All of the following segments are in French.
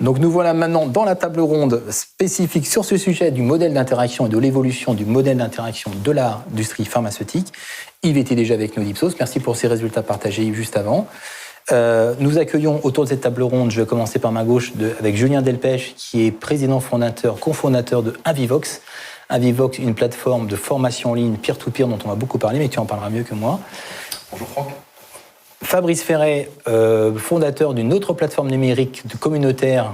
Donc nous voilà maintenant dans la table ronde spécifique sur ce sujet du modèle d'interaction et de l'évolution du modèle d'interaction de l'industrie pharmaceutique. Yves était déjà avec nous d'Ipsos. Merci pour ces résultats partagés, Yves, juste avant. Nous accueillons autour de cette table ronde, je vais commencer par ma gauche, avec Julien Delpech, qui est président fondateur, cofondateur de Invivox. Invivox, une plateforme de formation en ligne peer-to-peer dont on va beaucoup parler, mais tu en parleras mieux que moi. Bonjour Franck. Fabrice Ferret, fondateur d'une autre plateforme numérique communautaire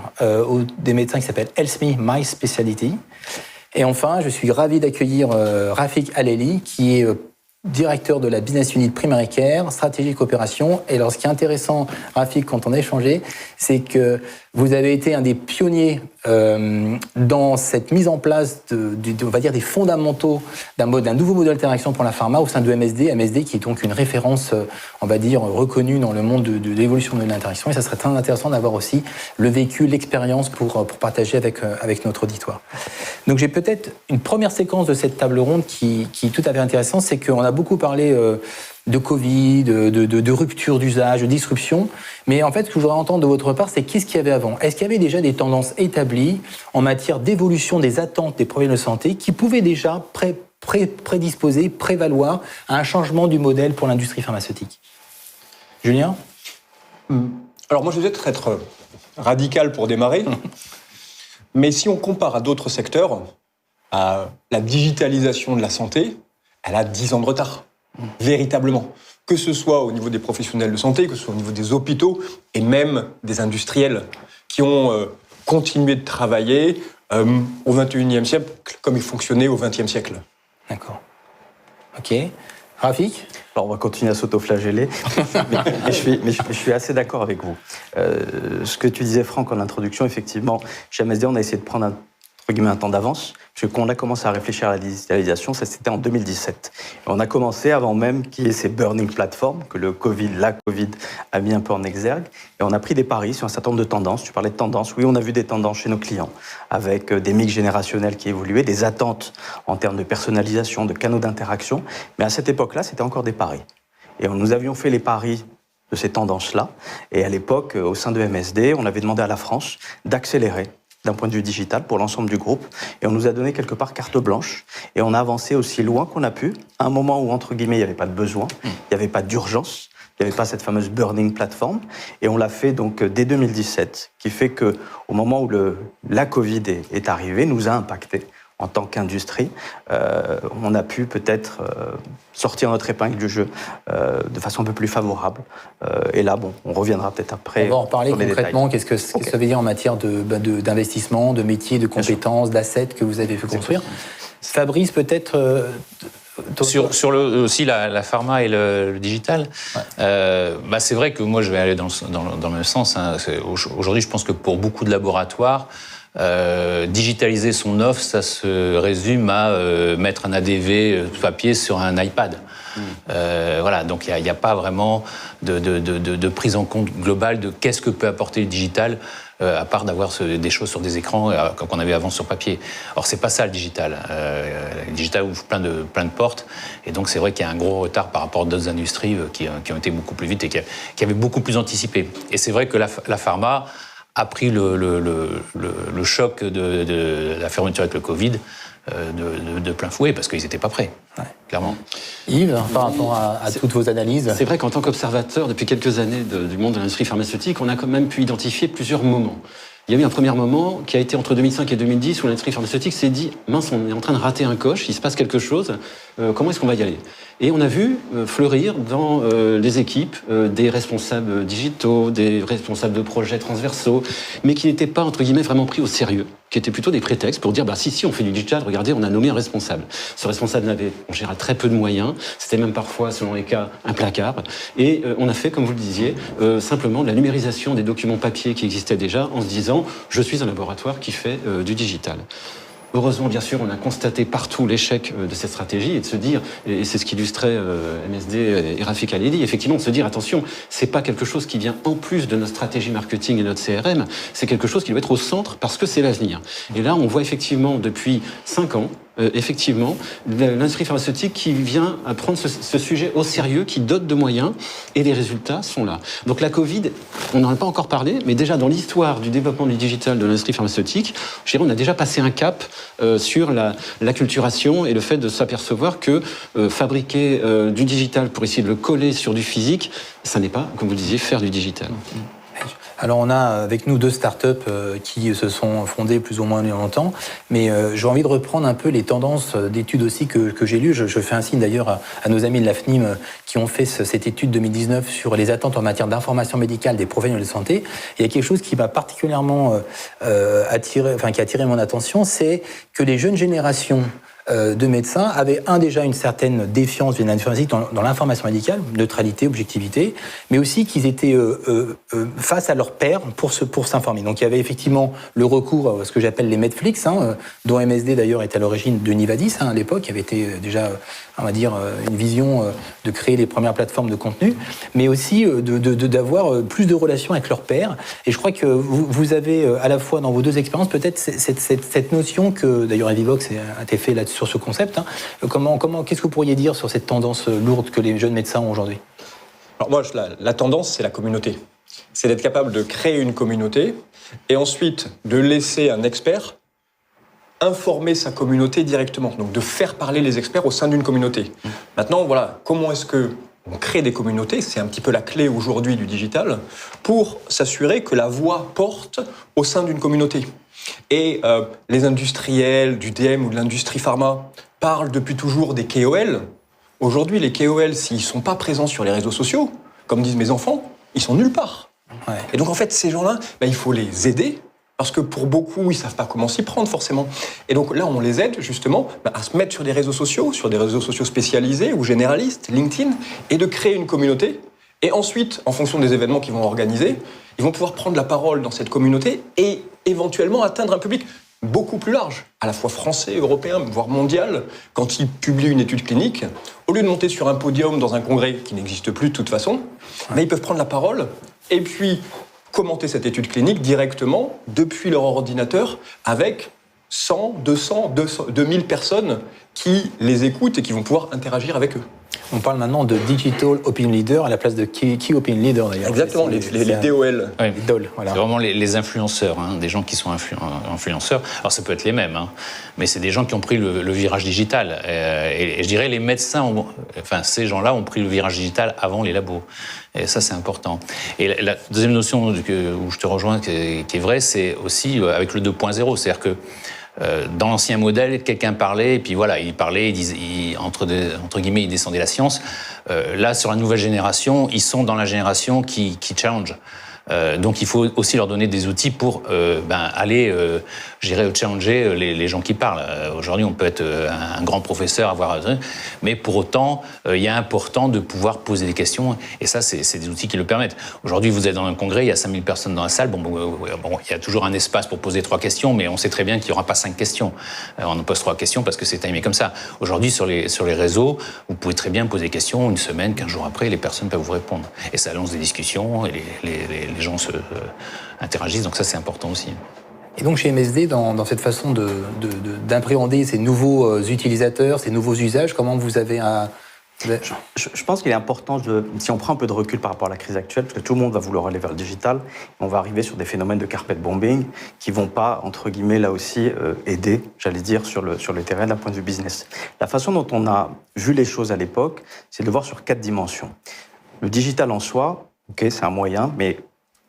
des médecins qui s'appelle HealthMe My Specialty. Et enfin, je suis ravi d'accueillir Rafik Aleli, qui est directeur de la business unit Primary Care, stratégique opération. Et alors, ce qui est intéressant, Rafik, quand on a échangé, c'est que vous avez été un des pionniers dans cette mise en place on va dire des fondamentaux d'un nouveau modèle d'interaction pour la pharma au sein de MSD qui est donc une référence, on va dire, reconnue dans le monde de l'évolution de l'interaction. Et ça serait très intéressant d'avoir aussi le vécu, l'expérience pour partager avec notre auditoire. Donc j'ai peut-être une première séquence de cette table ronde qui est tout à fait intéressante, c'est qu'on a beaucoup parlé de Covid, de rupture d'usage, de disruption. Mais en fait, ce que je voudrais entendre de votre part, c'est qu'est-ce qu'il y avait avant ? Est-ce qu'il y avait déjà des tendances établies en matière d'évolution des attentes des problèmes de santé qui pouvaient déjà prédisposer, prévaloir à un changement du modèle pour l'industrie pharmaceutique ? Julien ? Alors moi, je vais peut-être être radical pour démarrer. Mais si on compare à d'autres secteurs, à la digitalisation de la santé, elle a 10 ans de retard. Véritablement. Que ce soit au niveau des professionnels de santé, que ce soit au niveau des hôpitaux et même des industriels qui ont continué de travailler au XXIe siècle comme ils fonctionnaient au XXe siècle. D'accord. Ok. Rafik ? Alors on va continuer à s'autoflageller, mais je suis assez d'accord avec vous. Ce que tu disais, Franck, en introduction, effectivement, chez MSD, on a essayé de prendre un temps d'avance, parce que quand on a commencé à réfléchir à la digitalisation, ça c'était en 2017. Et on a commencé avant même qu'il y ait ces burning platforms, que la Covid a mis un peu en exergue, et on a pris des paris sur un certain nombre de tendances. Tu parlais de tendances, oui, on a vu des tendances chez nos clients, avec des mix générationnels qui évoluaient, des attentes en termes de personnalisation, de canaux d'interaction, mais à cette époque-là, c'était encore des paris. Et nous avions fait les paris de ces tendances-là, et à l'époque, au sein de MSD, on avait demandé à la France d'accélérer d'un point de vue digital pour l'ensemble du groupe. Et on nous a donné quelque part carte blanche. Et on a avancé aussi loin qu'on a pu, à un moment où, entre guillemets, il n'y avait pas de besoin, il n'y avait pas d'urgence, il n'y avait pas cette fameuse burning platform. Et on l'a fait donc dès 2017, qui fait qu'au moment où la Covid est arrivée, nous a impacté en tant qu'industrie. On a pu peut-être sortir notre épingle du jeu de façon un peu plus favorable. Et là, bon, on reviendra peut-être après. On va en reparler concrètement. Qu'est-ce que ça veut dire en matière d'investissement, de métiers, de compétences, d'assets que vous avez fait construire ? Fabrice, peut-être... Sur aussi la pharma et le digital, ouais. C'est vrai que moi je vais aller dans le même sens. Hein. Aujourd'hui, je pense que pour beaucoup de laboratoires, digitaliser son offre, ça se résume à mettre un ADV papier sur un iPad. Voilà, donc il n'y a pas vraiment de prise en compte globale de qu'est-ce que peut apporter le digital, à part d'avoir des choses sur des écrans comme on avait avant sur papier. Or, c'est pas ça le digital. Le digital ouvre plein de portes, et donc c'est vrai qu'il y a un gros retard par rapport à d'autres industries qui ont été beaucoup plus vite et qui avaient beaucoup plus anticipé. Et c'est vrai que la pharma a pris le choc de la fermeture avec le Covid de plein fouet, parce qu'ils n'étaient pas prêts, ouais, clairement. Yves, par rapport à toutes vos analyses... C'est vrai qu'en tant qu'observateur, depuis quelques années du monde de l'industrie pharmaceutique, on a quand même pu identifier plusieurs moments. Il y a eu un premier moment qui a été entre 2005 et 2010 où l'industrie pharmaceutique s'est dit « mince, on est en train de rater un coche, il se passe quelque chose, comment est-ce qu'on va y aller ?» Et on a vu fleurir dans les équipes des responsables digitaux, des responsables de projets transversaux, mais qui n'étaient pas, entre guillemets, vraiment pris au sérieux, qui étaient plutôt des prétextes pour dire si, on fait du digital, regardez, on a nommé un responsable. Ce responsable n'avait, en général, très peu de moyens, c'était même parfois, selon les cas, un placard, et on a fait, comme vous le disiez, simplement de la numérisation des documents papier qui existaient déjà, en se disant « je suis un laboratoire qui fait du digital ». Heureusement, bien sûr, on a constaté partout l'échec de cette stratégie et de se dire, et c'est ce qu'illustrait MSD et Rafik Aleli, effectivement, de se dire, attention, c'est pas quelque chose qui vient en plus de notre stratégie marketing et notre CRM, c'est quelque chose qui doit être au centre parce que c'est l'avenir. Et là, on voit effectivement depuis 5 ans effectivement, l'industrie pharmaceutique qui vient à prendre ce sujet au sérieux, qui dote de moyens, et les résultats sont là. Donc la Covid, on n'en a pas encore parlé, mais déjà dans l'histoire du développement du digital de l'industrie pharmaceutique, je dirais, on a déjà passé un cap sur l'acculturation et le fait de s'apercevoir que fabriquer du digital pour essayer de le coller sur du physique, ça n'est pas, comme vous le disiez, faire du digital. Alors on a avec nous 2 startups qui se sont fondées plus ou moins il y a longtemps, mais j'ai envie de reprendre un peu les tendances d'études aussi que j'ai lues. Je fais un signe d'ailleurs à nos amis de l'AFNIM qui ont fait cette étude 2019 sur les attentes en matière d'information médicale des professionnels de santé. Il y a quelque chose qui m'a particulièrement qui a attiré mon attention, c'est que les jeunes générations de médecins avaient déjà une certaine défiance vis-à-vis de l'informatique dans l'information médicale, neutralité, objectivité, mais aussi qu'ils étaient face à leurs pairs pour s'informer. Donc il y avait effectivement le recours à ce que j'appelle les Medflix, dont MSD d'ailleurs était à l'origine de Nivadis à l'époque, qui avait été déjà, on va dire, une vision de créer les premières plateformes de contenu, mais aussi d'avoir plus de relations avec leurs pairs. Et je crois que vous avez à la fois dans vos 2 expériences peut-être cette notion que d'ailleurs Evivox a été fait là-dessus sur ce concept. Qu'est-ce que vous pourriez dire sur cette tendance lourde que les jeunes médecins ont aujourd'hui ? Alors moi, la tendance, c'est la communauté. C'est d'être capable de créer une communauté et ensuite de laisser un expert informer sa communauté directement. Donc de faire parler les experts au sein d'une communauté. Maintenant, voilà, comment est-ce qu'on crée des communautés ? C'est un petit peu la clé aujourd'hui du digital pour s'assurer que la voix porte au sein d'une communauté. Et les industriels du DM ou de l'industrie pharma parlent depuis toujours des KOL. Aujourd'hui, les KOL, s'ils ne sont pas présents sur les réseaux sociaux, comme disent mes enfants, ils sont nulle part. Ouais. Et donc, en fait, ces gens-là, il faut les aider, parce que pour beaucoup, ils ne savent pas comment s'y prendre, forcément. Et donc là, on les aide, justement, à se mettre sur des réseaux sociaux spécialisés ou généralistes, LinkedIn, et de créer une communauté. Et ensuite, en fonction des événements qu'ils vont organiser, ils vont pouvoir prendre la parole dans cette communauté et éventuellement atteindre un public beaucoup plus large, à la fois français, européen, voire mondial. Quand ils publient une étude clinique, au lieu de monter sur un podium dans un congrès qui n'existe plus de toute façon, ils peuvent prendre la parole et puis commenter cette étude clinique directement depuis leur ordinateur avec 100, 200, 2000 personnes qui les écoutent et qui vont pouvoir interagir avec eux. On parle maintenant de Digital Opinion Leader à la place de Key Opinion Leader d'ailleurs. Exactement, les DOL. Oui. Les DOL, voilà. C'est vraiment les influenceurs, des gens qui sont influenceurs. Alors ça peut être les mêmes, mais c'est des gens qui ont pris le virage digital. Et je dirais les médecins, ces gens-là ont pris le virage digital avant les labos. Et ça, c'est important. Et la deuxième notion où je te rejoins, qui est vraie, c'est aussi avec le 2.0. C'est-à-dire que dans l'ancien modèle, quelqu'un parlait, et puis voilà, il parlait, entre guillemets, il descendait la science. Là, sur la nouvelle génération, ils sont dans la génération qui challenge. Donc il faut aussi leur donner des outils pour aller, challenger les gens qui parlent. Aujourd'hui, on peut être un grand professeur, mais pour autant, il est important de pouvoir poser des questions, et ça, c'est des outils qui le permettent. Aujourd'hui, vous êtes dans un congrès, il y a 5000 personnes dans la salle, il y a toujours un espace pour poser 3 questions, mais on sait très bien qu'il n'y aura pas 5 questions. On en pose 3 questions parce que c'est timé comme ça. Aujourd'hui, sur les réseaux, vous pouvez très bien poser des questions, 1 semaine, 15 jours après, les personnes peuvent vous répondre. Et ça lance des discussions, et les gens interagissent, donc ça c'est important aussi. Et donc chez MSD, dans cette façon d'appréhender ces nouveaux utilisateurs, ces nouveaux usages, comment vous avez Je pense qu'il est important, si on prend un peu de recul par rapport à la crise actuelle, parce que tout le monde va vouloir aller vers le digital, on va arriver sur des phénomènes de carpet bombing qui ne vont pas, entre guillemets, là aussi, aider, j'allais dire, sur le terrain d'un point de vue business. La façon dont on a vu les choses à l'époque, c'est de voir sur 4 dimensions. Le digital en soi, ok, c'est un moyen, mais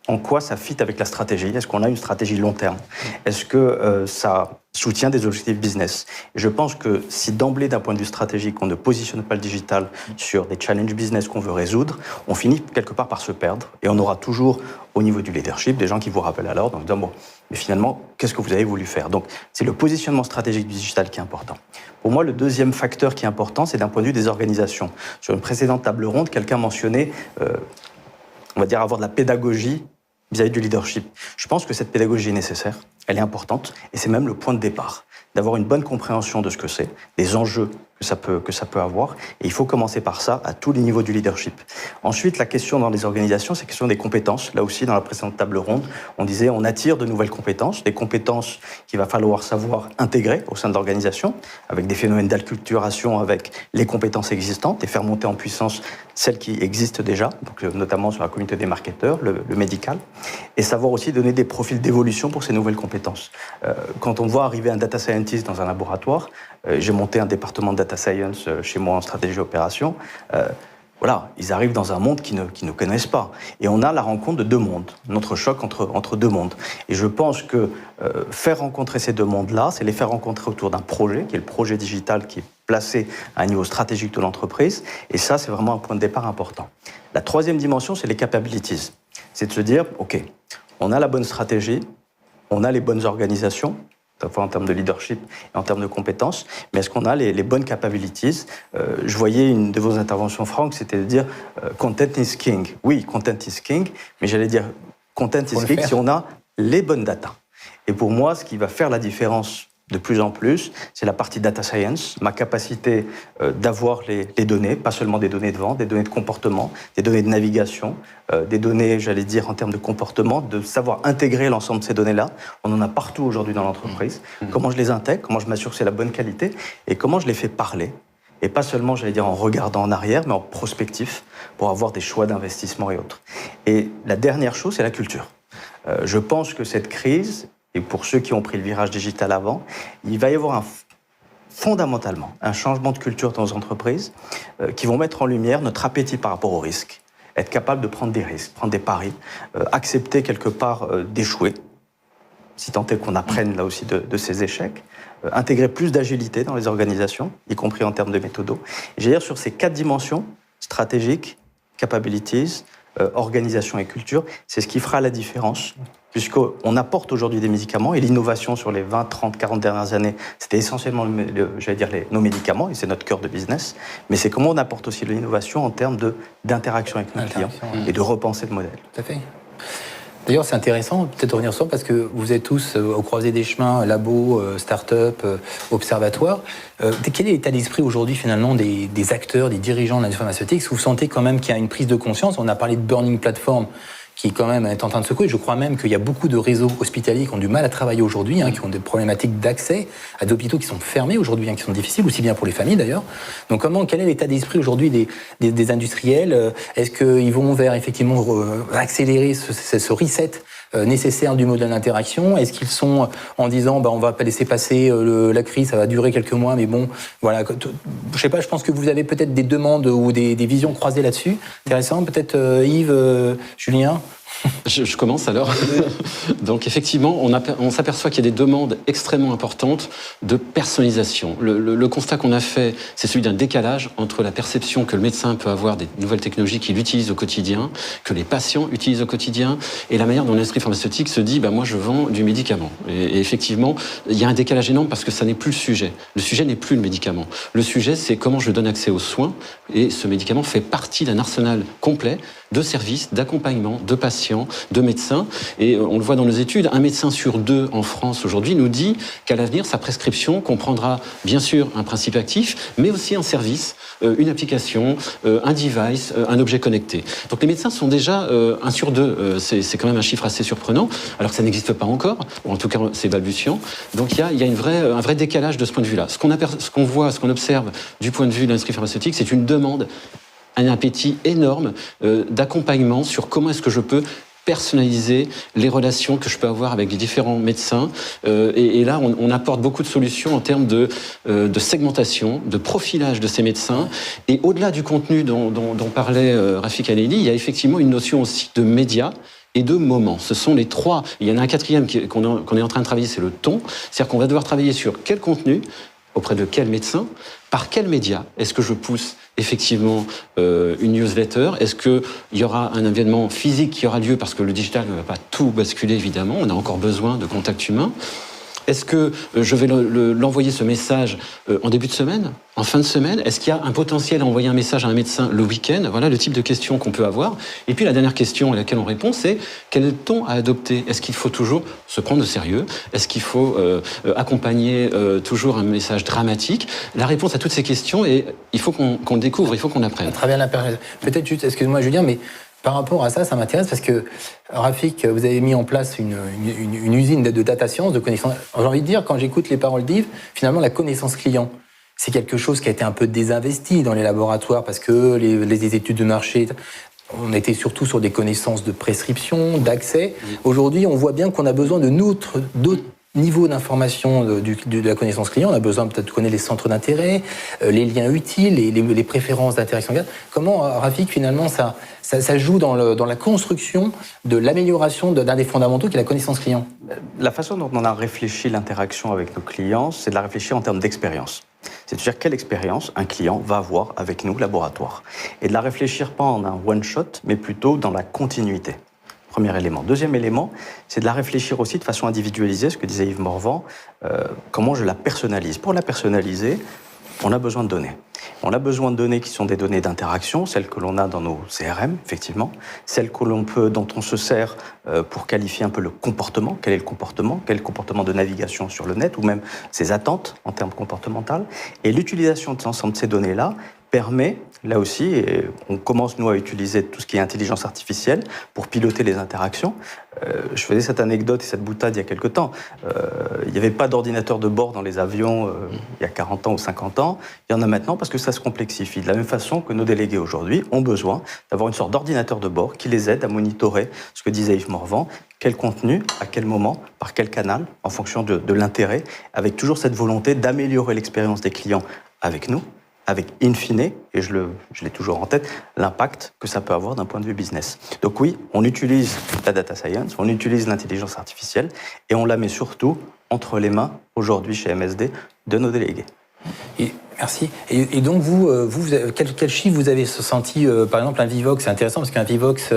en quoi ça fit avec la stratégie ? Est-ce qu'on a une stratégie long terme ? Est-ce que ça soutient des objectifs business ? Et je pense que si d'emblée, d'un point de vue stratégique, on ne positionne pas le digital sur des challenges business qu'on veut résoudre, on finit quelque part par se perdre. Et on aura toujours, au niveau du leadership, des gens qui vous rappellent à l'ordre en disant « Bon, mais finalement, qu'est-ce que vous avez voulu faire ?» Donc, c'est le positionnement stratégique du digital qui est important. Pour moi, le deuxième facteur qui est important, c'est d'un point de vue des organisations. Sur une précédente table ronde, quelqu'un mentionnait, on va dire, avoir de la pédagogie vis-à-vis du leadership. Je pense que cette pédagogie est nécessaire, elle est importante, et c'est même le point de départ, d'avoir une bonne compréhension de ce que c'est, des enjeux que que ça peut avoir. Et il faut commencer par ça à tous les niveaux du leadership. Ensuite, la question dans les organisations, c'est la question des compétences. Là aussi, dans la précédente table ronde, on disait on attire de nouvelles compétences, des compétences qu'il va falloir savoir intégrer au sein de l'organisation, avec des phénomènes d'acculturation, avec les compétences existantes et faire monter en puissance celles qui existent déjà, donc notamment sur la communauté des marketeurs, le médical, et savoir aussi donner des profils d'évolution pour ces nouvelles compétences. Quand on voit arriver un data scientist dans un laboratoire, j'ai monté un département de data science chez moi en stratégie opération. Voilà, ils arrivent dans un monde qu'ils ne connaissent pas. Et on a la rencontre de deux mondes, notre choc entre deux mondes. Et je pense que faire rencontrer ces deux mondes-là, c'est les faire rencontrer autour d'un projet, qui est le projet digital qui est placé à un niveau stratégique de l'entreprise. Et ça, c'est vraiment un point de départ important. La troisième dimension, c'est les capabilities. C'est de se dire, OK, on a la bonne stratégie, on a les bonnes organisations, en termes de leadership et en termes de compétences, mais est-ce qu'on a les bonnes capabilities? Je voyais une de vos interventions, Franck, c'était de dire content is king. Oui, content is king, mais j'allais dire content is king si on a les bonnes data. Et pour moi, ce qui va faire la différence de plus en plus, c'est la partie data science, ma capacité d'avoir les données, pas seulement des données de vente, des données de comportement, des données de navigation, des données, j'allais dire, en termes de comportement, de savoir intégrer l'ensemble de ces données-là. On en a partout aujourd'hui dans l'entreprise. Comment je les intègre, comment je m'assure que c'est la bonne qualité et comment je les fais parler. Et pas seulement, j'allais dire, en regardant en arrière, mais en prospectif, pour avoir des choix d'investissement et autres. Et la dernière chose, c'est la culture. Je pense que cette crise, et pour ceux qui ont pris le virage digital avant, il va y avoir fondamentalement un changement de culture dans nos entreprises qui vont mettre en lumière notre appétit par rapport aux risques, être capable de prendre des risques, prendre des paris, accepter quelque part d'échouer, si tant est qu'on apprenne là aussi de ces échecs, intégrer plus d'agilité dans les organisations, y compris en termes de méthodos. Et j'allais dire sur ces 4 dimensions, stratégiques, capabilities, organisation et culture, c'est ce qui fera la différence, puisqu'on apporte aujourd'hui des médicaments, et l'innovation sur les 20, 30, 40 dernières années, c'était essentiellement, j'allais dire, nos médicaments, et c'est notre cœur de business, mais c'est comment on apporte aussi de l'innovation en termes d'interaction avec nos clients, et de repenser le modèle. Tout à fait. D'ailleurs, c'est intéressant, peut-être de revenir sur ça, parce que vous êtes tous au croisé des chemins, labo, start-up, observatoire. Quel est l'état d'esprit aujourd'hui, finalement, des acteurs, des dirigeants de l'industrie pharmaceutique? Est-ce que vous sentez quand même qu'il y a une prise de conscience? On a parlé de Burning Platform, qui quand même est en train de secouer. Je crois même qu'il y a beaucoup de réseaux hospitaliers qui ont du mal à travailler aujourd'hui, qui ont des problématiques d'accès à des hôpitaux qui sont fermés aujourd'hui, qui sont difficiles, aussi bien pour les familles d'ailleurs. Donc quel est l'état d'esprit aujourd'hui des industriels? Est-ce qu'ils vont vers effectivement accélérer ce reset nécessaire du modèle d'interaction? Est-ce qu'ils sont en disant on va pas laisser passer la crise, ça va durer quelques mois, mais bon, voilà. Je sais pas, je pense que vous avez peut-être des demandes ou des visions croisées là-dessus. Intéressant, peut-être Yves, Julien. Je commence alors. Donc effectivement, on s'aperçoit qu'il y a des demandes extrêmement importantes de personnalisation. Le constat qu'on a fait, c'est celui d'un décalage entre la perception que le médecin peut avoir des nouvelles technologies qu'il utilise au quotidien, que les patients utilisent au quotidien, et la manière dont l'industrie pharmaceutique se dit moi je vends du médicament. Et effectivement, il y a un décalage énorme parce que ça n'est plus le sujet. Le sujet n'est plus le médicament. Le sujet, c'est comment je donne accès aux soins, et ce médicament fait partie d'un arsenal complet de services, d'accompagnement, de patients, de médecins. Et on le voit dans nos études, 1 médecin sur 2 en France aujourd'hui nous dit qu'à l'avenir, sa prescription comprendra bien sûr un principe actif, mais aussi un service, une application, un device, un objet connecté. Donc les médecins sont déjà 1 sur 2. C'est quand même un chiffre assez surprenant, alors que ça n'existe pas encore, ou en tout cas c'est balbutiant. Donc il y a un vrai décalage de ce point de vue-là. Ce qu'on voit, ce qu'on observe du point de vue de l'industrie pharmaceutique, c'est une demande, un appétit énorme d'accompagnement sur comment est-ce que je peux personnaliser les relations que je peux avoir avec les différents médecins. Et là, on apporte beaucoup de solutions en termes de segmentation, de profilage de ces médecins. Et au-delà du contenu dont parlait Rafik Anelli, il y a effectivement une notion aussi de médias et de moment. Ce sont les 3. Il y en a un 4e qu'on est en train de travailler, c'est le ton. C'est-à-dire qu'on va devoir travailler sur quel contenu, auprès de quel médecin, par quel média est-ce que je pousse effectivement une newsletter? Est-ce qu'il y aura un événement physique qui aura lieu? Parce que le digital ne va pas tout basculer, évidemment. On a encore besoin de contact humain. Est-ce que je vais l'envoyer ce message en début de semaine, en fin de semaine? Est-ce qu'il y a un potentiel à envoyer un message à un médecin le week-end? Voilà le type de questions qu'on peut avoir. Et puis la dernière question à laquelle on répond, c'est quel est le ton à adopter? Est-ce qu'il faut toujours se prendre au sérieux? Est-ce qu'il faut accompagner toujours un message dramatique? La réponse à toutes ces questions, et il faut qu'on découvre, il faut qu'on apprenne. Très bien la peut-être juste, excuse-moi Julien, mais par rapport à ça, ça m'intéresse parce que, Rafik, vous avez mis en place une usine de data science, de connaissances. J'ai envie de dire, quand j'écoute les paroles d'Yves, finalement, la connaissance client, c'est quelque chose qui a été un peu désinvesti dans les laboratoires parce que les études de marché, on était surtout sur des connaissances de prescription, d'accès. Aujourd'hui, on voit bien qu'on a besoin d'autres niveau d'information de la connaissance client. On a besoin peut-être de connaître les centres d'intérêt, les liens utiles, les préférences d'interaction. Comment, Rafik, finalement, ça joue dans la construction de l'amélioration d'un des fondamentaux qui est la connaissance client? La façon dont on a réfléchi l'interaction avec nos clients, c'est de la réfléchir en termes d'expérience. C'est-à-dire quelle expérience un client va avoir avec nous, laboratoire. Et de la réfléchir pas en un one-shot, mais plutôt dans la continuité. Premier élément. Deuxième élément, c'est de la réfléchir aussi de façon individualisée, ce que disait Yves Morvan, comment je la personnalise. Pour la personnaliser, on a besoin de données. On a besoin de données qui sont des données d'interaction, celles que l'on a dans nos CRM, effectivement, celles dont on se sert pour qualifier un peu le comportement. Quel est le comportement? Quel est le comportement de navigation sur le net, ou même ses attentes en termes comportementaux. Et l'utilisation de l'ensemble de ces données-là permet, là aussi, et on commence nous à utiliser tout ce qui est intelligence artificielle pour piloter les interactions. Je faisais cette anecdote et cette boutade il y a quelque temps. Il n'y avait pas d'ordinateur de bord dans les avions il y a 40 ans ou 50 ans. Il y en a maintenant parce que ça se complexifie. De la même façon que nos délégués aujourd'hui ont besoin d'avoir une sorte d'ordinateur de bord qui les aide à monitorer ce que disait Yves Morvan, quel contenu, à quel moment, par quel canal, en fonction de l'intérêt, avec toujours cette volonté d'améliorer l'expérience des clients avec nous, avec in fine, et je l'ai toujours en tête, l'impact que ça peut avoir d'un point de vue business. Donc oui, on utilise la data science, on utilise l'intelligence artificielle, et on la met surtout entre les mains, aujourd'hui chez MSD, de nos délégués. Merci. Et donc, quel chiffre vous avez senti, par exemple, un Vivox? C'est intéressant parce qu'un Vivox,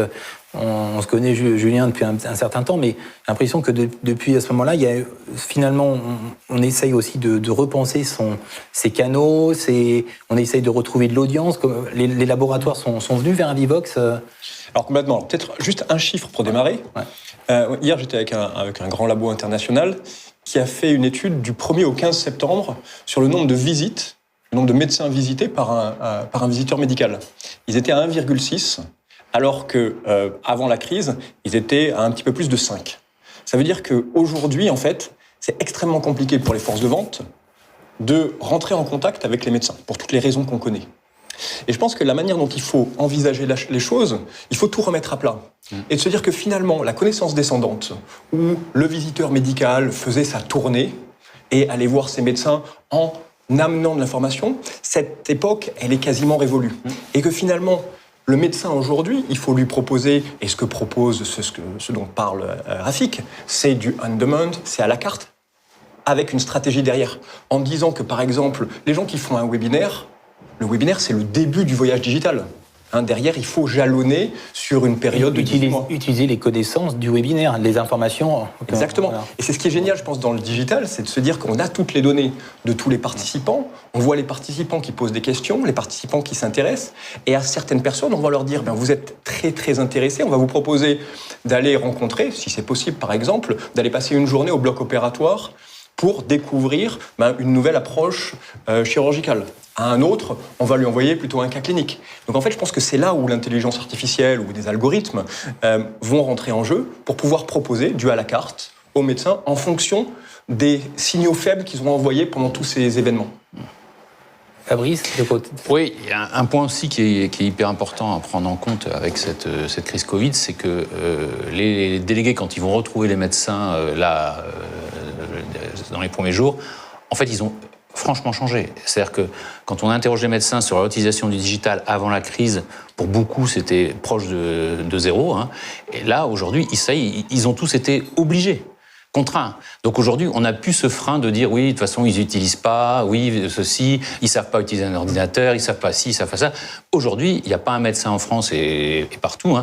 on se connaît, Julien, depuis un certain temps, mais j'ai l'impression que depuis à ce moment-là, finalement, on essaye aussi de repenser ses canaux, on essaye de retrouver de l'audience. Les laboratoires sont venus vers un Vivox. Alors complètement. Peut-être juste un chiffre pour démarrer. Ouais. Hier, j'étais avec un grand labo international qui a fait une étude du 1er au 15 septembre sur le nombre de visites, le nombre de médecins visités par un visiteur médical. Ils étaient à 1,6, alors que avant la crise, ils étaient à un petit peu plus de 5. Ça veut dire qu'aujourd'hui, en fait, c'est extrêmement compliqué pour les forces de vente de rentrer en contact avec les médecins, pour toutes les raisons qu'on connaît. Et je pense que la manière dont il faut envisager les choses, il faut tout remettre à plat. Et de se dire que finalement, la connaissance descendante, où le visiteur médical faisait sa tournée et allait voir ses médecins en amenant de l'information, cette époque, elle est quasiment révolue. Et que finalement, le médecin aujourd'hui, il faut lui proposer, et ce que propose ce dont parle Rafik, c'est du on-demand, c'est à la carte, avec une stratégie derrière. En disant que, par exemple, les gens qui font un webinaire, le webinaire, c'est le début du voyage digital. Derrière, il faut jalonner sur une période de 10 mois. Utiliser les connaissances du webinaire, les informations. Exactement. Voilà. Et c'est ce qui est génial, je pense, dans le digital, c'est de se dire qu'on a toutes les données de tous les participants. On voit les participants qui posent des questions, les participants qui s'intéressent. Et à certaines personnes, on va leur dire, vous êtes très, très intéressés. On va vous proposer d'aller rencontrer, si c'est possible, par exemple, d'aller passer une journée au bloc opératoire pour découvrir une nouvelle approche chirurgicale. À un autre, on va lui envoyer plutôt un cas clinique. Donc en fait, je pense que c'est là où l'intelligence artificielle ou des algorithmes vont rentrer en jeu pour pouvoir proposer du à la carte aux médecins en fonction des signaux faibles qu'ils ont envoyés pendant tous ces événements. Fabrice, de côté. Oui, il y a un point aussi qui est hyper important à prendre en compte avec cette crise Covid, c'est que les délégués, quand ils vont retrouver les médecins dans les premiers jours, en fait, ils ont franchement changé. C'est-à-dire que quand on interroge les médecins sur l'utilisation du digital avant la crise, pour beaucoup, c'était proche de zéro. Et là, aujourd'hui, ils ont tous été obligés. contraint. Donc aujourd'hui, on n'a plus ce frein de dire oui, de toute façon, ils n'utilisent pas, oui, ceci, ils savent pas utiliser un ordinateur, ils savent pas ci, ils savent pas ça. Aujourd'hui, il n'y a pas un médecin en France et partout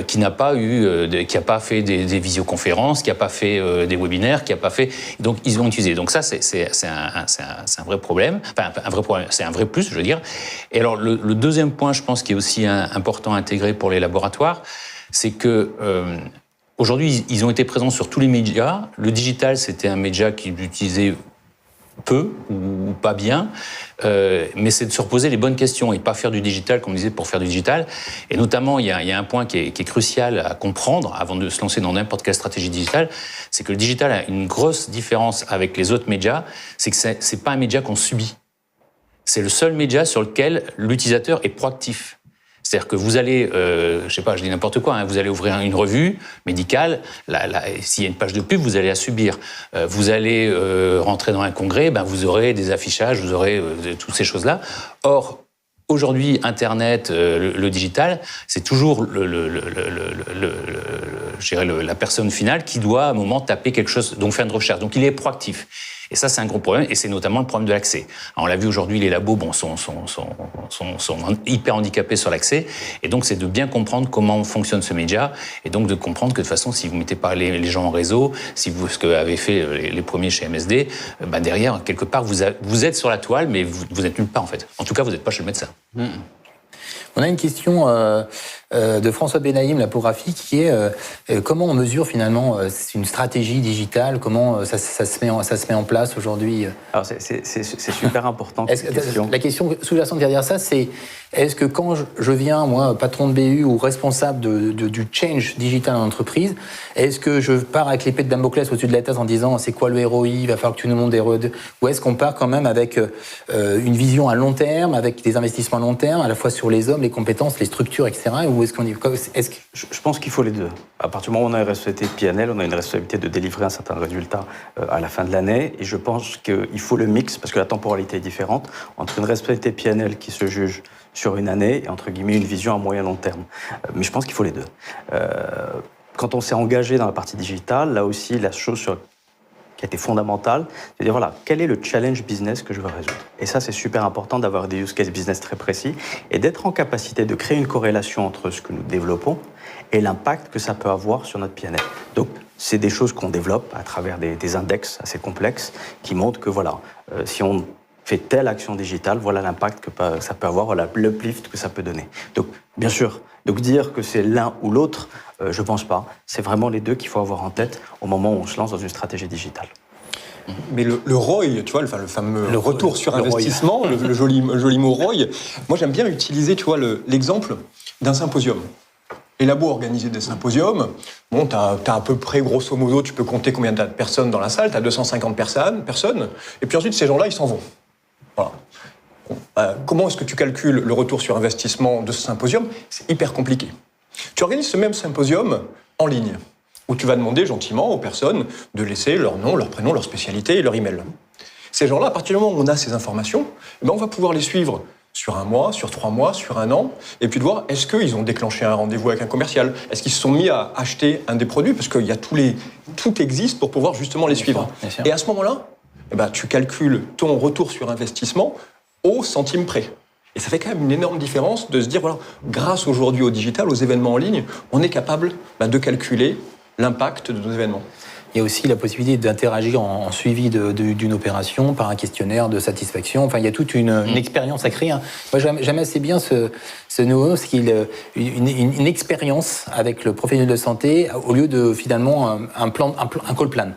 qui n'a pas qui a pas fait des visioconférences, qui a pas fait des webinaires, qui a pas fait. Donc ils ont utilisé. Donc ça, c'est un vrai problème. Enfin, un vrai problème. C'est un vrai plus, je veux dire. Et alors le deuxième point, je pense, qui est aussi important à intégrer pour les laboratoires, c'est que aujourd'hui, ils ont été présents sur tous les médias. Le digital, c'était un média qu'ils utilisaient peu ou pas bien, mais c'est de se reposer les bonnes questions et pas faire du digital, comme on disait, pour faire du digital. Et notamment, il y a un point qui est crucial à comprendre avant de se lancer dans n'importe quelle stratégie digitale, c'est que le digital a une grosse différence avec les autres médias, c'est que c'est pas un média qu'on subit. C'est le seul média sur lequel l'utilisateur est proactif. C'est-à-dire que vous allez, je sais pas, je dis n'importe quoi, vous allez ouvrir une revue médicale, s'il y a une page de pub, vous allez la subir. Vous allez rentrer dans un congrès, vous aurez des affichages, vous aurez toutes ces choses-là. Or, aujourd'hui, Internet, le digital, c'est toujours la personne finale qui doit à un moment taper quelque chose, donc faire une recherche. Donc il est proactif. Et ça, c'est un gros problème, et c'est notamment le problème de l'accès. On l'a vu aujourd'hui, les labos sont hyper handicapés sur l'accès, et donc c'est de bien comprendre comment fonctionne ce média, et donc de comprendre que de toute façon, si vous mettez pas les gens en réseau, si vous, ce qu'avaient fait les premiers chez MSD, derrière, quelque part, vous êtes sur la toile, mais vous n'êtes nulle part, en fait. En tout cas, vous n'êtes pas chez le médecin. On a une question de François Benaïm, la pour Rafi, qui est comment on mesure finalement une stratégie digitale, comment ça se met en place aujourd'hui. Alors c'est super important cette question. La question sous-jacente derrière ça, c'est est-ce que quand je viens, moi, patron de BU ou responsable du change digital en entreprise, est-ce que je pars avec l'épée de Damoclès au-dessus de la tête en disant c'est quoi le ROI, il va falloir que tu nous montres des ROI, ou est-ce qu'on part quand même avec une vision à long terme, avec des investissements à long terme, à la fois sur les hommes, les compétences, les structures, etc. Ou est-ce qu'on dit Je pense qu'il faut les deux. À partir du moment où on a une responsabilité de PNL, on a une responsabilité de délivrer un certain résultat à la fin de l'année. Et je pense qu'il faut le mix, parce que la temporalité est différente, entre une responsabilité PNL qui se juge sur une année et, entre guillemets, une vision à moyen long terme. Mais je pense qu'il faut les deux. Quand on s'est engagé dans la partie digitale, là aussi, la chose qui a été fondamentale, c'est de dire, voilà, quel est le challenge business que je veux résoudre? Et ça, c'est super important d'avoir des use case business très précis et d'être en capacité de créer une corrélation entre ce que nous développons et l'impact que ça peut avoir sur notre PNL. Donc, c'est des choses qu'on développe à travers des index assez complexes qui montrent que, voilà, si on fait telle action digitale, voilà l'impact que ça peut avoir, voilà l'uplift que ça peut donner. Donc, bien sûr, donc dire que c'est l'un ou l'autre, je ne pense pas. C'est vraiment les deux qu'il faut avoir en tête au moment où on se lance dans une stratégie digitale. Mais le ROI, tu vois, le fameux retour sur investissement, le joli mot ROI, moi j'aime bien utiliser, tu vois, l'exemple d'un symposium. Les labos organisent des symposiums, bon, t'as à peu près, grosso modo, tu peux compter combien de personnes dans la salle, t'as 250 personnes, et puis ensuite ces gens-là, ils s'en vont. Voilà. Comment est-ce que tu calcules le retour sur investissement de ce symposium? C'est hyper compliqué. Tu organises ce même symposium en ligne, où tu vas demander gentiment aux personnes de laisser leur nom, leur prénom, leur spécialité et leur email. Ces gens-là, à partir du moment où on a ces informations, on va pouvoir les suivre sur 1 mois, sur 3 mois, sur 1 an, et puis de voir est-ce qu'ils ont déclenché un rendez-vous avec un commercial, est-ce qu'ils se sont mis à acheter un des produits, parce qu'il y a tout existe pour pouvoir justement les suivre. Et à ce moment-là, tu calcules ton retour sur investissement au centime près. Et ça fait quand même une énorme différence de se dire, voilà, grâce aujourd'hui au digital, aux événements en ligne, on est capable de calculer l'impact de nos événements. Il y a aussi la possibilité d'interagir en suivi d'une opération par un questionnaire de satisfaction. Enfin, il y a toute une expérience à créer. Moi, j'aime assez bien ce nouveau, c'est qu'il une expérience avec le professionnel de santé au lieu de finalement un call plan.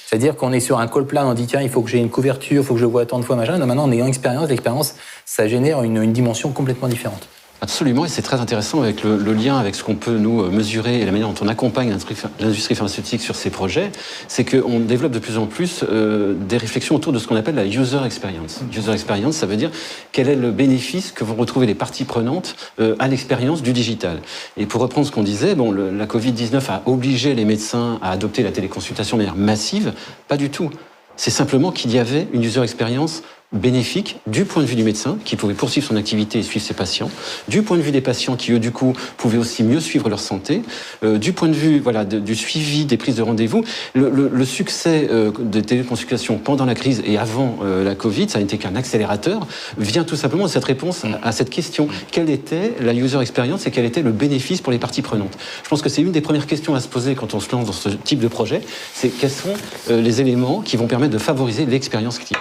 C'est-à-dire qu'on est sur un call plan, on dit tiens, il faut que j'ai une couverture, il faut que je vois tant de fois machin. Non, maintenant, on est en expérience. L'expérience, ça génère une dimension complètement différente. Absolument, et c'est très intéressant avec le lien avec ce qu'on peut nous mesurer et la manière dont on accompagne l'industrie pharmaceutique sur ces projets, c'est qu'on développe de plus en plus des réflexions autour de ce qu'on appelle la user experience. User experience, ça veut dire quel est le bénéfice que vont retrouver les parties prenantes à l'expérience du digital. Et pour reprendre ce qu'on disait, la Covid-19 a obligé les médecins à adopter la téléconsultation de manière massive, pas du tout. C'est simplement qu'il y avait une user experience bénéfique du point de vue du médecin qui pouvait poursuivre son activité et suivre ses patients, du point de vue des patients qui eux du coup pouvaient aussi mieux suivre leur santé, du point de vue du suivi des prises de rendez-vous. Le succès des téléconsultations pendant la crise et avant la Covid, ça n'a été qu'un accélérateur, vient tout simplement de cette réponse à cette question. Quelle était la user experience et quel était le bénéfice pour les parties prenantes? Je pense que c'est une des premières questions à se poser quand on se lance dans ce type de projet, c'est quels sont les éléments qui vont permettre de favoriser l'expérience clinique.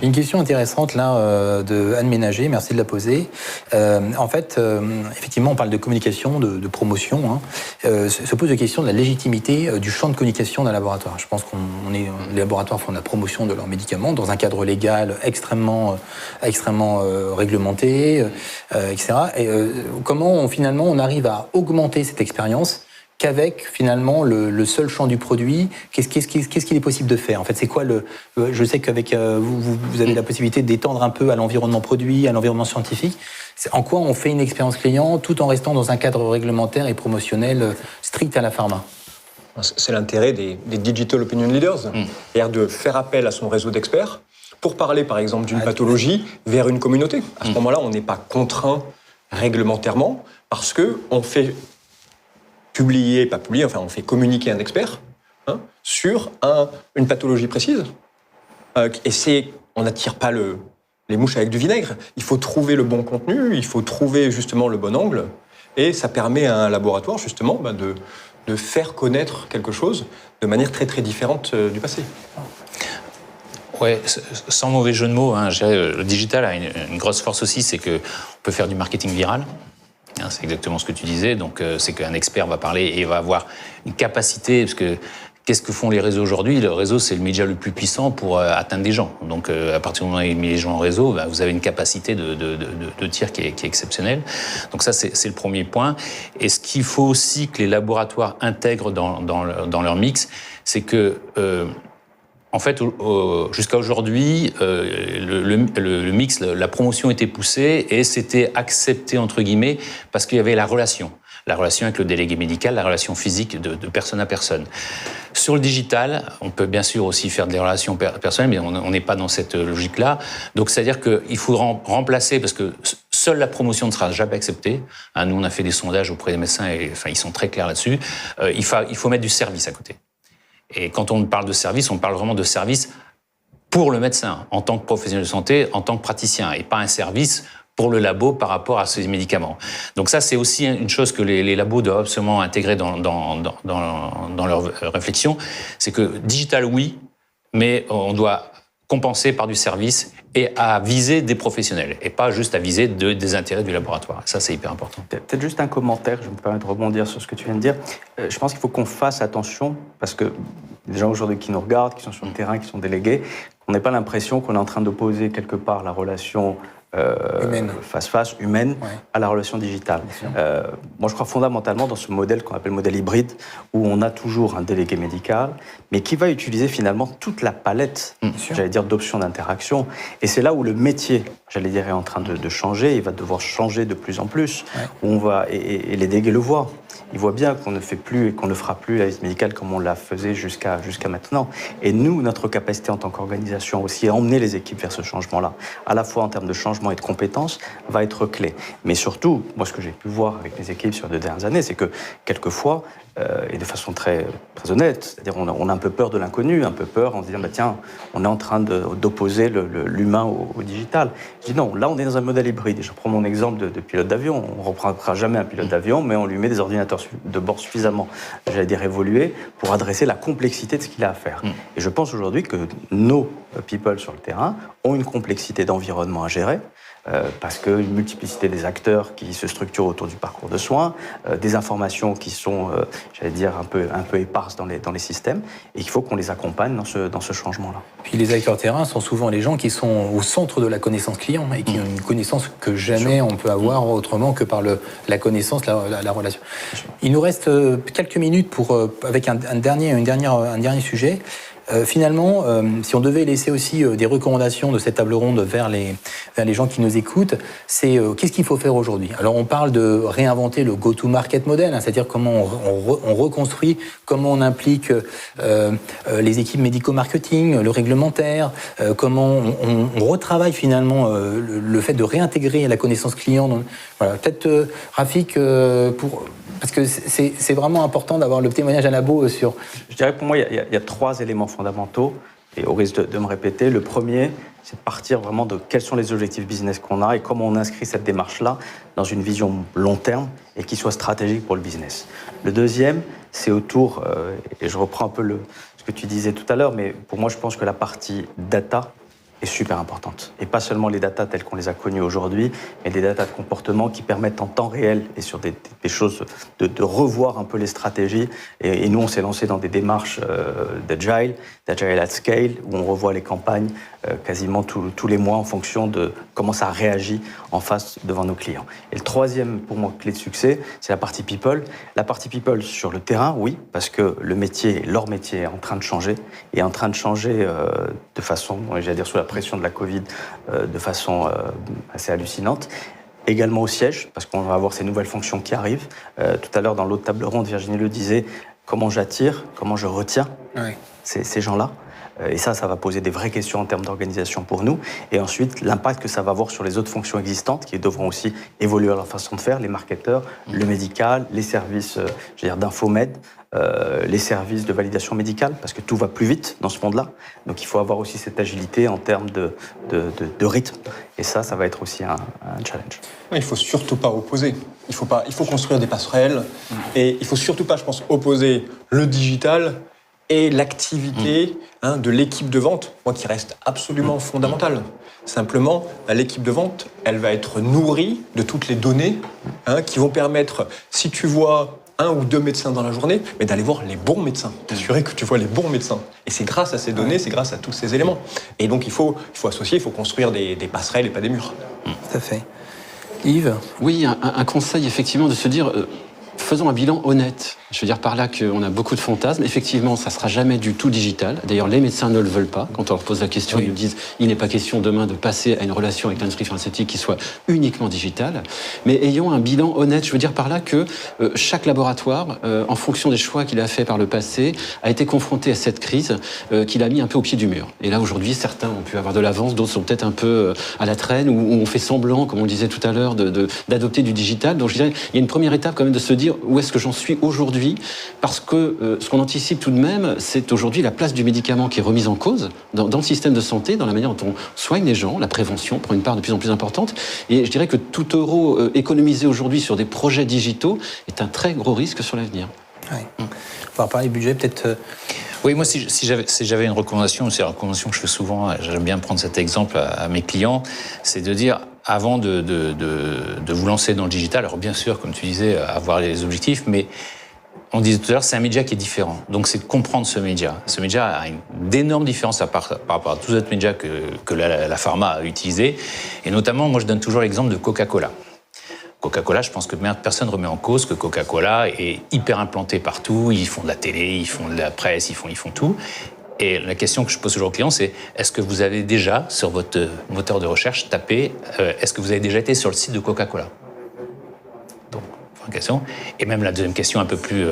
Une question intéressante là de Anne Ménager, merci de la poser. En fait, effectivement, on parle de communication, de promotion. Se pose la question de la légitimité du champ de communication d'un laboratoire. Je pense les laboratoires font de la promotion de leurs médicaments dans un cadre légal extrêmement réglementé, etc. Et comment finalement on arrive à augmenter cette expérience qu'avec finalement le seul champ du produit, qu'est-ce qu'il est possible de faire? En fait, c'est quoi je sais qu'avec vous avez la possibilité d'étendre un peu à l'environnement produit, à l'environnement scientifique. En quoi on fait une expérience client tout en restant dans un cadre réglementaire et promotionnel strict à la pharma? C'est l'intérêt des Digital Opinion Leaders, c'est-à-dire de faire appel à son réseau d'experts pour parler par exemple d'une pathologie vers une communauté. À ce moment-là, on n'est pas contraint réglementairement parce qu'on fait on fait communiquer un expert sur une pathologie précise. On n'attire pas les mouches avec du vinaigre. Il faut trouver le bon contenu, il faut trouver justement le bon angle, et ça permet à un laboratoire justement de faire connaître quelque chose de manière très très différente du passé. Ouais, sans mauvais jeu de mots, le digital a une grosse force aussi, c'est qu'on peut faire du marketing viral. C'est exactement ce que tu disais. Donc, c'est qu'un expert va parler et va avoir une capacité, parce que qu'est-ce que font les réseaux aujourd'hui? Le réseau, c'est le média le plus puissant pour atteindre des gens. Donc, à partir du moment où vous avez mis les gens en réseau, vous avez une capacité de tir qui est exceptionnelle. Donc ça, c'est le premier point. Et ce qu'il faut aussi que les laboratoires intègrent dans leur mix, c'est que en fait, jusqu'à aujourd'hui, le mix, la promotion était poussée et c'était accepté, entre guillemets, parce qu'il y avait la relation avec le délégué médical, la relation physique de personne à personne. Sur le digital, on peut bien sûr aussi faire des relations personnelles, mais on n'est pas dans cette logique-là. Donc, c'est-à-dire qu'il faut remplacer, parce que seule la promotion ne sera jamais acceptée. Nous, on a fait des sondages auprès des médecins et ils sont très clairs là-dessus. Il faut mettre du service à côté. Et quand on parle de service, on parle vraiment de service pour le médecin, en tant que professionnel de santé, en tant que praticien, et pas un service pour le labo par rapport à ces médicaments. Donc ça, c'est aussi une chose que les labos doivent absolument intégrer dans leur réflexion, c'est que digital, oui, mais on doit compenser par du service et à viser des professionnels, et pas juste à viser des intérêts du laboratoire. Ça, c'est hyper important. Peut-être juste un commentaire, je me permets de rebondir sur ce que tu viens de dire. Je pense qu'il faut qu'on fasse attention, parce que les gens aujourd'hui qui nous regardent, qui sont sur le terrain, qui sont délégués, on n'ait pas l'impression qu'on est en train d'opposer quelque part la relation face-face, humaine, à la relation digitale. Moi, je crois fondamentalement dans ce modèle qu'on appelle le modèle hybride, où on a toujours un délégué médical, mais qui va utiliser finalement toute la palette, j'allais dire, d'options d'interaction. Et c'est là où le métier, j'allais dire, est en train de changer. Il va devoir changer de plus en plus. Où on va, et les délégués le voient. Ils voient bien qu'on ne fait plus et qu'on ne fera plus la visite médicale comme on la faisait jusqu'à maintenant. Et nous, notre capacité en tant qu'organisation aussi à emmener les équipes vers ce changement-là, à la fois en termes de changement et de compétences, va être clé. Mais surtout, moi, ce que j'ai pu voir avec mes équipes sur les 2 dernières années, c'est que quelquefois, et de façon très, très honnête, c'est-à-dire on a un peu peur de l'inconnu, un peu peur en se disant tiens, on est en train d'opposer l'humain au digital. Je dis non, là on est dans un modèle hybride. Et je prends mon exemple de pilote d'avion. On ne reprendra jamais un pilote d'avion, mais on lui met des ordinateurs de bord suffisamment, j'allais dire, évolués pour adresser la complexité de ce qu'il a à faire. Et je pense aujourd'hui que nos people sur le terrain ont une complexité d'environnement à gérer. Parce qu'une multiplicité des acteurs qui se structurent autour du parcours de soins, des informations qui sont, j'allais dire, un peu éparses dans les systèmes, et il faut qu'on les accompagne dans ce changement-là. Puis les acteurs terrain sont souvent les gens qui sont au centre de la connaissance client et qui ont une connaissance que jamais on peut avoir autrement que par la connaissance, la relation. Il nous reste quelques minutes avec un dernier sujet. finalement, si on devait laisser aussi des recommandations de cette table ronde vers les gens qui nous écoutent, c'est qu'est-ce qu'il faut faire aujourd'hui? Alors on parle de réinventer le go-to-market model, hein, c'est-à-dire comment on reconstruit, comment on implique les équipes médico-marketing, le réglementaire, comment on retravaille finalement le fait de réintégrer la connaissance client. Voilà, peut-être Rafik, parce que c'est vraiment important d'avoir le témoignage à Nabo sur... Je dirais pour moi, il y a 3 éléments fondamentaux, et au risque de me répéter. Le premier, c'est de partir vraiment de quels sont les objectifs business qu'on a et comment on inscrit cette démarche-là dans une vision long terme et qui soit stratégique pour le business. Le deuxième, c'est autour, et je reprends un peu ce que tu disais tout à l'heure, mais pour moi, je pense que la partie data est super importante. Et pas seulement les datas telles qu'on les a connues aujourd'hui, mais des datas de comportement qui permettent en temps réel et sur des choses de revoir un peu les stratégies. Et nous, on s'est lancé dans des démarches d'agile at scale, où on revoit les campagnes quasiment tous les mois en fonction de comment ça réagit en face devant nos clients. Et le troisième, pour moi, clé de succès, c'est la partie people. La partie people sur le terrain, oui, parce que leur métier est en train de changer, et en train de changer de façon, j'allais dire sous la pression de la Covid, de façon assez hallucinante. Également au siège, parce qu'on va avoir ces nouvelles fonctions qui arrivent. Tout à l'heure, dans l'autre table ronde, Virginie le disait, comment j'attire, comment je retiens ces gens-là. Et ça va poser des vraies questions en termes d'organisation pour nous. Et ensuite, l'impact que ça va avoir sur les autres fonctions existantes qui devront aussi évoluer leur façon de faire, les marketeurs, le médical, les services d'infomed, les services de validation médicale, parce que tout va plus vite dans ce monde-là. Donc il faut avoir aussi cette agilité en termes de rythme. Et ça va être aussi un challenge. Il ne faut surtout pas opposer. Il faut construire des passerelles. Et il ne faut surtout pas, je pense, opposer le digital et l'activité de l'équipe de vente, moi, qui reste absolument fondamentale. Simplement, l'équipe de vente, elle va être nourrie de toutes les données qui vont permettre, si tu vois 1 ou 2 médecins dans la journée, mais d'aller voir les bons médecins, t'assurer que tu vois les bons médecins. Et c'est grâce à ces données, c'est grâce à tous ces éléments. Et donc, il faut associer, il faut construire des passerelles et pas des murs. Tout à fait. Yves ? Oui, un conseil, effectivement, de se dire... faisons un bilan honnête. Je veux dire par là qu'on a beaucoup de fantasmes. Effectivement, ça ne sera jamais du tout digital. D'ailleurs, les médecins ne le veulent pas. Quand on leur pose la question, ils nous disent il n'est pas question demain de passer à une relation avec l'industrie pharmaceutique qui soit uniquement digitale. Mais ayons un bilan honnête. Je veux dire par là que chaque laboratoire, en fonction des choix qu'il a fait par le passé, a été confronté à cette crise qu'il a mis un peu au pied du mur. Et là, aujourd'hui, certains ont pu avoir de l'avance, d'autres sont peut-être un peu à la traîne, ou on fait semblant, comme on le disait tout à l'heure, d'adopter du digital. Donc, je dirais, il y a une première étape quand même de se dire où est-ce que j'en suis aujourd'hui, parce que ce qu'on anticipe tout de même, c'est aujourd'hui la place du médicament qui est remise en cause dans le système de santé, dans la manière dont on soigne les gens. La prévention prend une part de plus en plus importante. Et je dirais que tout euro économisé aujourd'hui sur des projets digitaux est un très gros risque sur l'avenir. Oui. On va parler budget, peut-être... Oui, moi, si j'avais une recommandation, c'est une recommandation que je fais souvent, j'aime bien prendre cet exemple à mes clients, c'est de dire, avant de vous lancer dans le digital, alors bien sûr, comme tu disais, avoir les objectifs, mais on disait tout à l'heure, c'est un média qui est différent. Donc, c'est de comprendre ce média. Ce média a d'énormes différences par rapport à tous les autres médias que la pharma a utilisés. Et notamment, moi, je donne toujours l'exemple de Coca-Cola. Coca-Cola, je pense que personne ne remet en cause que Coca-Cola est hyper implanté partout. Ils font de la télé, ils font de la presse, ils font tout. Et la question que je pose toujours aux clients, c'est est-ce que vous avez déjà, sur votre moteur de recherche, tapé est-ce que vous avez déjà été sur le site de Coca-Cola ? Donc, première question. Et même la deuxième question, un peu plus,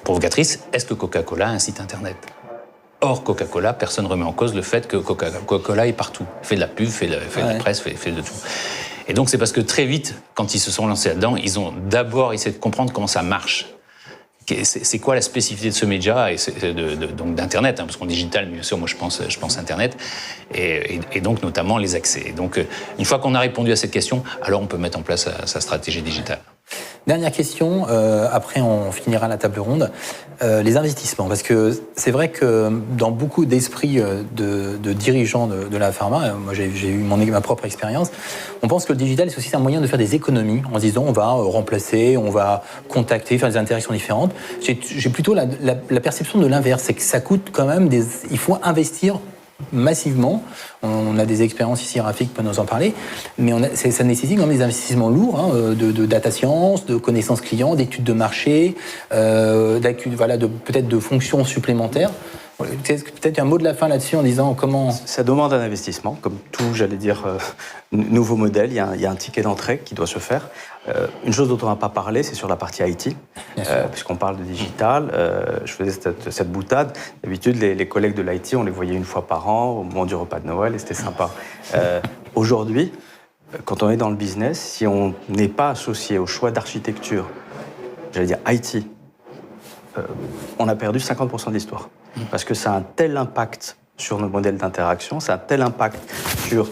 provocatrice, est-ce que Coca-Cola a un site internet ? Or, Coca-Cola, personne ne remet en cause le fait que Coca-Cola est partout. Fait de la pub, fait de la presse, fait de tout. Et donc, c'est parce que très vite, quand ils se sont lancés là-dedans, ils ont d'abord essayé de comprendre comment ça marche. C'est quoi la spécificité de ce média et donc d'Internet, parce qu'en digital, bien sûr, moi je pense Internet, et donc notamment les accès. Et donc, une fois qu'on a répondu à cette question, alors on peut mettre en place sa stratégie digitale. Dernière question, après on finira la table ronde, les investissements. Parce que c'est vrai que dans beaucoup d'esprits de dirigeants de la pharma, moi j'ai eu ma propre expérience, on pense que le digital c'est aussi un moyen de faire des économies en se disant on va remplacer, on va contacter, faire des interactions différentes. J'ai plutôt la perception de l'inverse, c'est que ça coûte quand même il faut investir massivement. On a des expériences ici, Rafik peut nous en parler, mais ça nécessite quand même des investissements lourds de data science, de connaissances clients, d'études de marché, peut-être de fonctions supplémentaires. Peut-être un mot de la fin là-dessus en disant comment... Ça demande un investissement, comme tout, j'allais dire, nouveau modèle. Il y a un ticket d'entrée qui doit se faire. Une chose dont on n'a pas parlé, c'est sur la partie IT, puisqu'on parle de digital. Je faisais cette boutade. D'habitude, les collègues de l'IT, on les voyait une fois par an au moment du repas de Noël et c'était sympa. Aujourd'hui, quand on est dans le business, si on n'est pas associé au choix d'architecture, j'allais dire IT, on a perdu 50% de l'histoire. Parce que ça a un tel impact sur nos modèles d'interaction, ça a un tel impact sur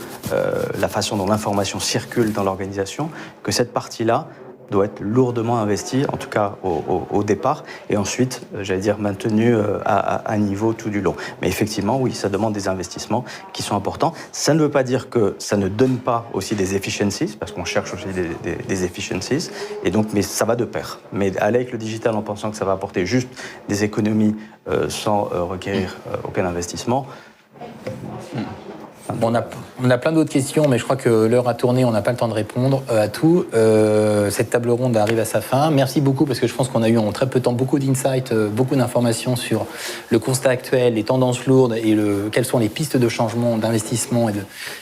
la façon dont l'information circule dans l'organisation, que cette partie-là doit être lourdement investie, en tout cas au départ, et ensuite, j'allais dire, maintenue à niveau tout du long. Mais effectivement, oui, ça demande des investissements qui sont importants. Ça ne veut pas dire que ça ne donne pas aussi des efficiencies, parce qu'on cherche aussi des efficiencies, et donc, mais ça va de pair. Mais aller avec le digital en pensant que ça va apporter juste des économies sans requérir aucun investissement, Bon, on a plein d'autres questions, mais je crois que l'heure a tourné, on n'a pas le temps de répondre à tout. Cette table ronde arrive à sa fin. Merci beaucoup, parce que je pense qu'on a eu en très peu de temps beaucoup d'insights, beaucoup d'informations sur le constat actuel, les tendances lourdes et quelles sont les pistes de changement, d'investissement et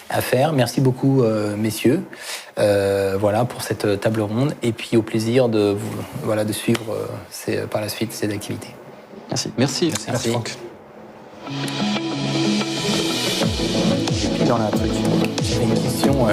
à faire. Merci beaucoup, messieurs. Voilà pour cette table ronde. Et puis au plaisir de suivre par la suite ces activités. merci. Merci. Merci Franck. Dans la truc. J'ai une question.